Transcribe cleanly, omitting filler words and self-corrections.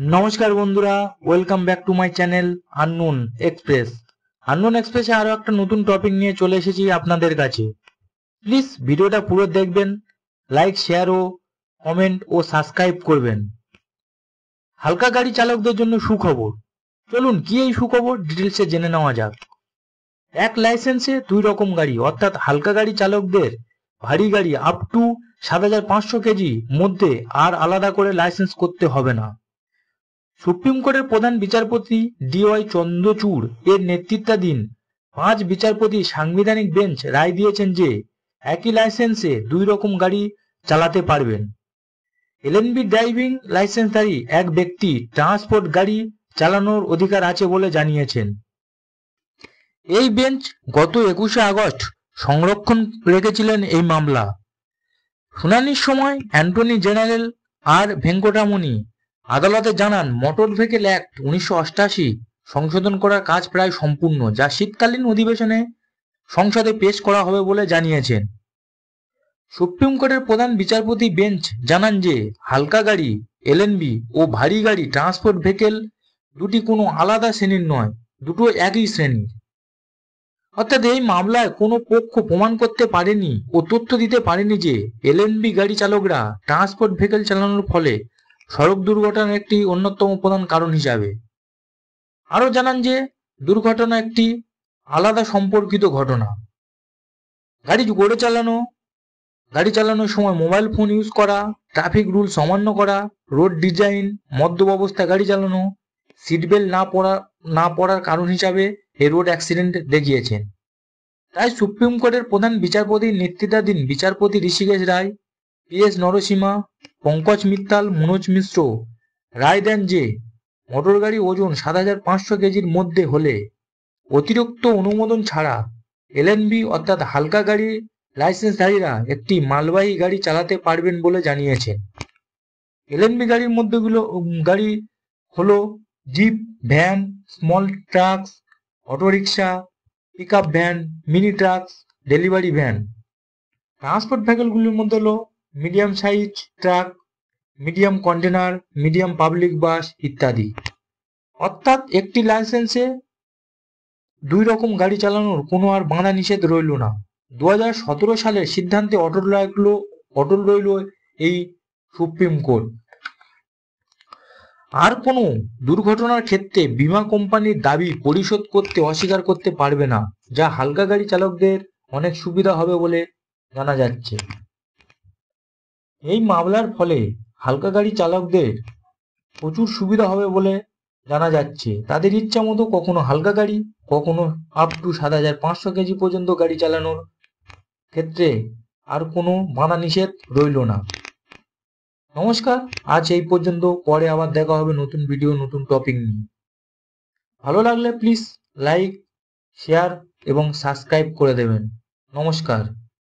নমস্কার বন্ধুরা, welcome back to my channel unknown express. Unknown এক্সপ্রেসে আরো একটা নতুন টপিক নিয়ে চলে এসেছি আপনাদের কাছে। প্লিজ ভিডিওটা পুরো দেখবেন, লাইক, শেয়ার ও কমেন্ট ও সাবস্ক্রাইব করবেন। হালকা গাড়ি চালকদের জন্য সুখবর। চলুন কি এই সুখবর ডিটেলসে জেনে নেওয়া যাক। এক লাইসেন্সে দুই রকম গাড়ি, অর্থাৎ হালকা গাড়ি চালকদের ভারী গাড়ি আপ টু ৭৫০০ কেজি মধ্যে আর আলাদা করে লাইসেন্স করতে হবে না। সুপ্রিম কোর্টের প্রধান বিচারপতি ডি.ওয়াই চন্দ্রচূড় এর নেতৃত্বাধীন ৫ বিচারপতির সাংবিধানিক বেঞ্চ রায় দিয়েছেন যে একই লাইসেন্সে দুই রকম গাড়ি চালাতে পারবেন। এলএনবি ড্রাইভিং লাইসেন্সধারী এক ব্যক্তি ট্রান্সপোর্ট গাড়ি চালানোর অধিকার আছে বলে জানিয়েছেন। এই বেঞ্চ গত ২১শে আগস্ট সংরক্ষণ রেখেছিলেন এই মামলা। শুনানির সময় অ্যাটর্নি জেনারেল আর ভেঙ্কটামণি আদালতে জানান, মোটর ভেহিকল অ্যাক্ট ১৯৮৮ সংশোধন করার কাজ প্রায় সম্পূর্ণ, যা শীতকালীন অধিবেশনে সংসদে পেশ করা হবে বলে জানিয়েছেন। সুপ্রিম কোর্টের প্রধান বিচারপতি বেঞ্চ জানান যে হালকা গাড়ি এলএনবি ও ভারী গাড়ি ট্রান্সপোর্ট ভেহিকল দুটি কোনো আলাদা শ্রেণীর নয়, দুটো একই শ্রেণীর। অর্থাৎ এই মামলায় কোনো পক্ষ প্রমাণ করতে পারেনি ও তথ্য দিতে পারেনি যে এলএনবি গাড়ি চালকরা ট্রান্সপোর্ট ভেহিকল চালানোর ফলে সড়ক দুর্ঘটনার একটি অন্যতম প্রধান কারণ হিসাবে। আরও জানান যে দুর্ঘটনা একটি আলাদা সম্পর্কিত ঘটনা। গাড়ি চালানোর সময় মোবাইল ফোন ইউজ করা, ট্রাফিক রুলস অমান্য করা, রোড ডিজাইন, মদ্যপ অবস্থায় গাড়ি চালানো, সিট বেল্ট না পড়ার কারণ হিসাবে এই রোড অ্যাক্সিডেন্ট দেখিয়েছেন। তাই সুপ্রিম কোর্টের প্রধান বিচারপতির নেতৃত্বাধীন বিচারপতি ঋষিকেশ রায়, পি.এস. নরসিমা, পঙ্কজ মিত্তাল, মনোজ মিশ্র রায় দেন যে মোটর গাড়ি ওজন ৭৫০০ কেজির মধ্যে হলে অতিরিক্ত অনুমোদন ছাড়া এলএনবি অর্থাৎ হালকা গাড়ি লাইসেন্সধারীরা একটি মালবাহী গাড়ি চালাতে পারবেন বলে জানিয়েছেন। এলএনবি গাড়ির গাড়ি হলো jeep, van, small trucks, autorickshaw, pickup van, mini trucks, delivery van. Transport ভেহিকলগুলির মধ্যে হলো medium size truck, medium container, medium public bus ইত্যাদি। অর্থাৎ একটি লাইসেন্সে দুই রকম গাড়ি চালানোর কোনো আর বাধা নিষেধ রইল না। ২০১৭ সালের সিদ্ধান্তে অটল রইল এই সুপ্রিম কোর্ট। আর কোনো দুর্ঘটনার ক্ষেত্রে বীমা কোম্পানির দাবি পরিশোধ করতে অস্বীকার করতে পারবে না, যা হালকা গাড়ি চালকদের অনেক সুবিধা হবে বলে জানা যাচ্ছে। এই মামলার ফলে হালকা গাড়ি চালকদের প্রচুর সুবিধা হবে বলে জানা যাচ্ছে। তাদের ইচ্ছা মতো কখনো হালকা গাড়ি, কখনো আপ টু ৭৫০০ কেজি পর্যন্ত গাড়ি চালানোর ক্ষেত্রে আর কোনো বাধা নিষেধ রইল না। নমস্কার, আজ এই পর্যন্ত। পরে আবার দেখা হবে নতুন ভিডিও, নতুন টপিক নিয়ে। ভালো লাগলে প্লিজ লাইক, শেয়ার এবং সাবস্ক্রাইব করে দেবেন। নমস্কার।